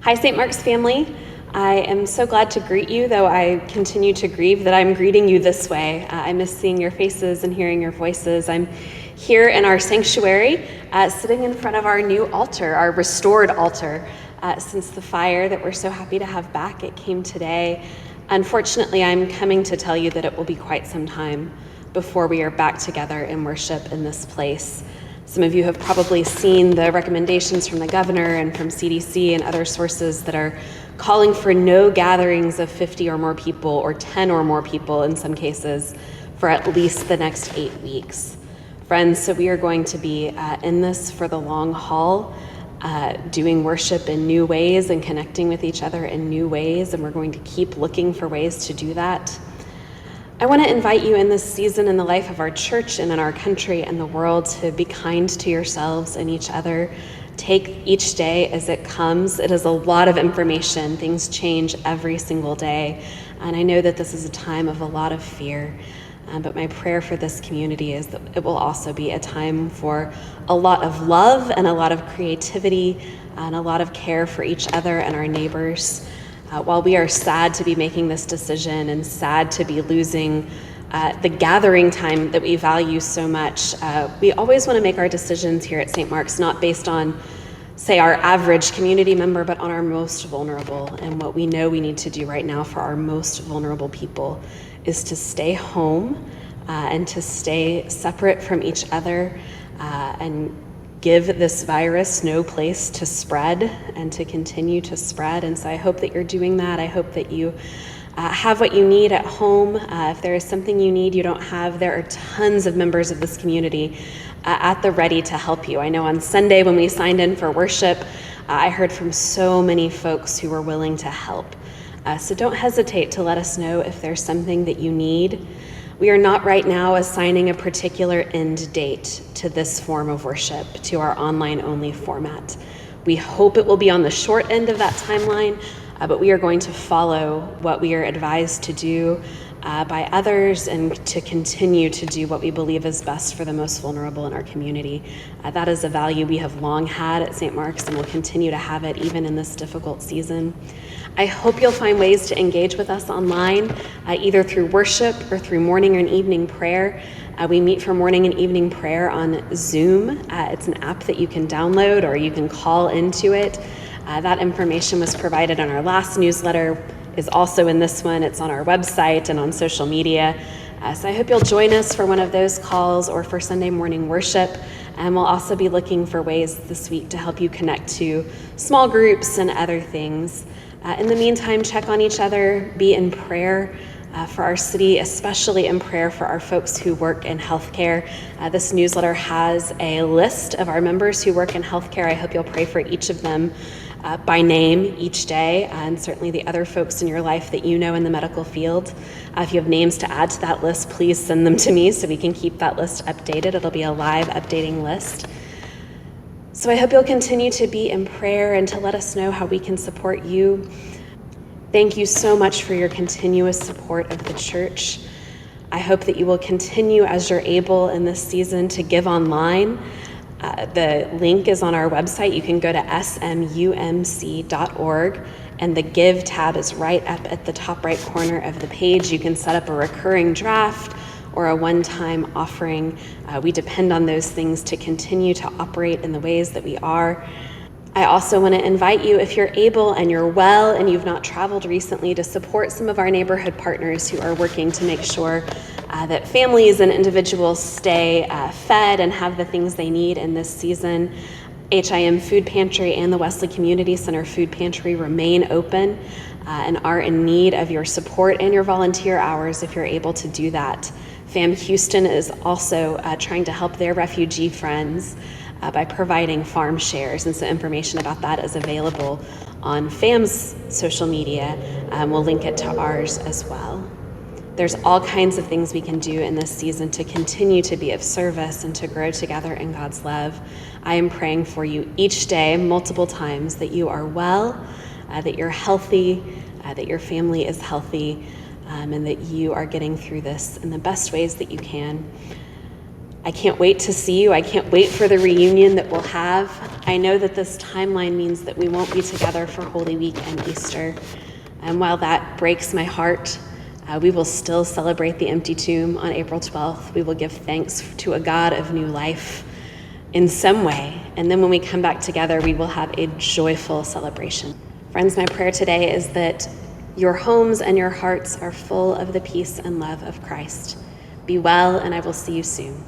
Hi, St. Mark's family. I am so glad to greet you, though I continue to grieve that I'm greeting you this way. I miss seeing your faces and hearing your voices. I'm here in our sanctuary, sitting in front of our new altar, our restored altar, since the fire that we're so happy to have back. It came today. Unfortunately, I'm coming to tell you that it will be quite some time before we are back together in worship in this place. Some of you have probably seen the recommendations from the governor and from CDC and other sources that are calling for no gatherings of 50 or more people, or 10 or more people in some cases, for at least the next 8 weeks. Friends, so we are going to be in this for the long haul, doing worship in new ways and connecting with each other in new ways, and we're going to keep looking for ways to do that. I want to invite you in this season in the life of our church and in our country and the world to be kind to yourselves and each other. Take each day as it comes. It is a lot of information. Things change every single day. And I know that this is a time of a lot of fear. But my prayer for this community is that it will also be a time for a lot of love and a lot of creativity and a lot of care for each other and our neighbors. While we are sad to be making this decision and sad to be losing the gathering time that we value so much, we always want to make our decisions here at St. Mark's not based on, say, our average community member, but on our most vulnerable. And what we know we need to do right now for our most vulnerable people is to stay home and to stay separate from each other and give this virus no place to spread and to continue to spread. And so I hope that you're doing that. I hope that you have what you need at home. If there is something you need you don't have, there are tons of members of this community at the ready to help you. I know on Sunday when we signed in for worship, I heard from so many folks who were willing to help. So don't hesitate to let us know if there's something that you need. We are not right now assigning a particular end date to this form of worship, to our online-only format. We hope it will be on the short end of that timeline, but we are going to follow what we are advised to do by others and to continue to do what we believe is best for the most vulnerable in our community. That is a value we have long had at St. Mark's and will continue to have it even in this difficult season. I hope you'll find ways to engage with us online, either through worship or through morning and evening prayer. We meet for morning and evening prayer on Zoom. It's an app that you can download or you can call into it. That information was provided in our last newsletter, is also in this one. It's on our website and on social media. So I hope you'll join us for one of those calls or for Sunday morning worship. And we'll also be looking for ways this week to help you connect to small groups and other things. In the meantime, check on each other, be in prayer for our city, especially in prayer for our folks who work in healthcare. This newsletter has a list of our members who work in healthcare. I hope you'll pray for each of them by name each day, and certainly the other folks in your life that you know in the medical field. If you have names to add to that list, please send them to me so we can keep that list updated. It'll be a live updating list. So I hope you'll continue to be in prayer and to let us know how we can support you. Thank you so much for your continuous support of the church. I hope that you will continue as you're able in this season to give online. The link is on our website. You can go to smumc.org, and the Give tab is right up at the top right corner of the page. You can set up a recurring draft or a one-time offering. We depend on those things to continue to operate in the ways that we are. I also want to invite you, if you're able and you're well and you've not traveled recently, to support some of our neighborhood partners who are working to make sure that families and individuals stay fed and have the things they need in this season. HIM Food Pantry and the Wesley Community Center Food Pantry remain open and are in need of your support and your volunteer hours if you're able to do that. FAM Houston is also trying to help their refugee friends by providing farm shares, and so information about that is available on FAM's social media. We'll link it to ours as well. There's all kinds of things we can do in this season to continue to be of service and to grow together in God's love. I am praying for you each day, multiple times, that you are well, that you're healthy, that your family is healthy, and that you are getting through this in the best ways that you can. I can't wait to see you. I can't wait for the reunion that we'll have. I know that this timeline means that we won't be together for Holy Week and Easter. And while that breaks my heart, we will still celebrate the empty tomb on April 12th. We will give thanks to a God of new life in some way. And then when we come back together, we will have a joyful celebration. Friends, my prayer today is that your homes and your hearts are full of the peace and love of Christ. Be well, and I will see you soon.